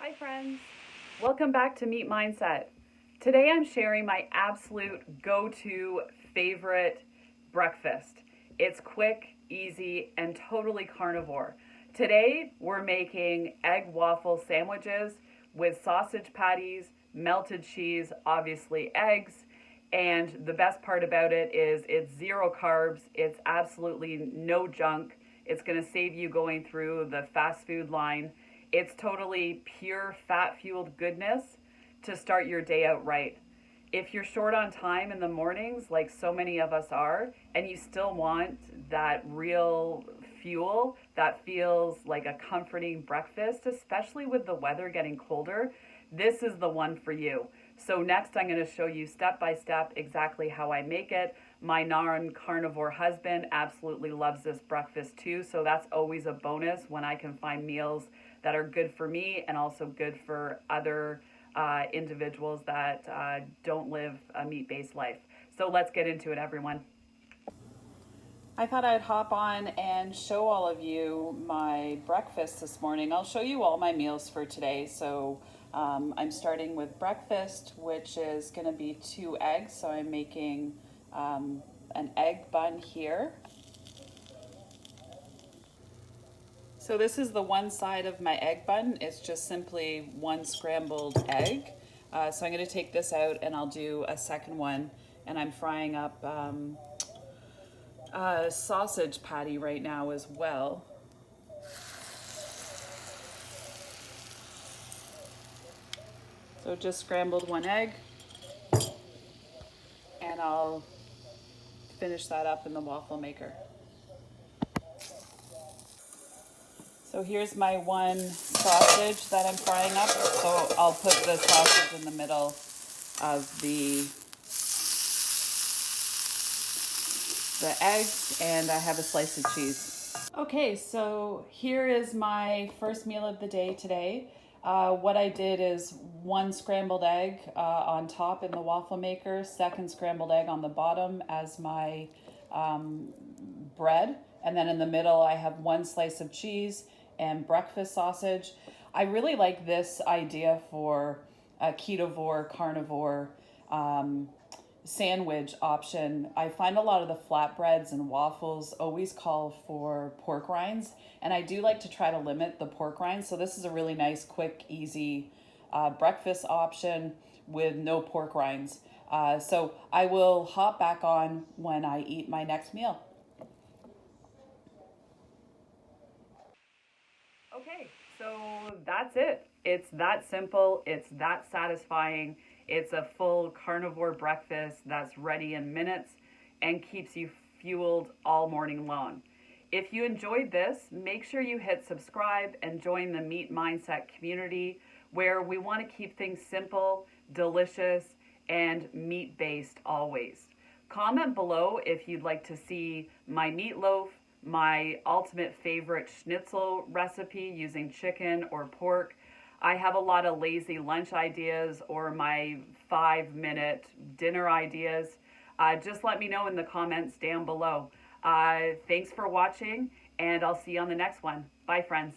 Hi friends, welcome back to Meat Mindset. Today I'm sharing my absolute go-to favorite breakfast. It's quick, easy, and totally carnivore. Today we're making egg waffle sandwiches with sausage patties, melted cheese, obviously eggs, and the best part about it is it's zero carbs, it's absolutely no junk. It's going to save you going through the fast food line. It's totally pure fat-fueled goodness to start your day out right. If you're short on time in the mornings, like so many of us are, and you still want that real fuel that feels like a comforting breakfast, especially with the weather getting colder, this is the one for you. So next I'm going to show you step by step exactly how I make it. My non-carnivore husband absolutely loves this breakfast too, so that's always a bonus when I can find meals that are good for me and also good for other individuals that don't live a meat-based life. So let's get into it, everyone. I thought I'd hop on and show all of you my breakfast this morning. I'll show you all my meals for today. So I'm starting with breakfast, which is going to be 2 eggs. So I'm making an egg bun here. So this is the one side of my egg bun. It's just simply one scrambled egg. So I'm going to take this out and I'll do a second one. And I'm frying up a sausage patty right now as well. So just scrambled 1 egg. And I'll finish that up in the waffle maker. So here's my 1 sausage that I'm frying up. So I'll put the sausage in the middle of the eggs, and I have a slice of cheese. Okay, so here is my first meal of the day today. What I did is 1 scrambled egg on top in the waffle maker, 2nd scrambled egg on the bottom as my bread, and then in the middle I have 1 slice of cheese and breakfast sausage. I really like this idea for a ketovore, carnivore sandwich option. I find a lot of the flatbreads and waffles always call for pork rinds, and I do like to try to limit the pork rinds. So this is a really nice, quick, easy breakfast option with no pork rinds. So I will hop back on when I eat my next meal. Okay, so that's it. It's that simple. It's that satisfying. It's a full carnivore breakfast that's ready in minutes and keeps you fueled all morning long. If you enjoyed this, make sure you hit subscribe and join the Meat Mindset community, where we want to keep things simple, delicious, and meat-based always. Comment below if you'd like to see my meatloaf, my ultimate favorite schnitzel recipe using chicken or pork. I have a lot of lazy lunch ideas or my 5-minute dinner ideas. Just let me know in the comments down below. Thanks for watching, and I'll see you on the next one. Bye, friends.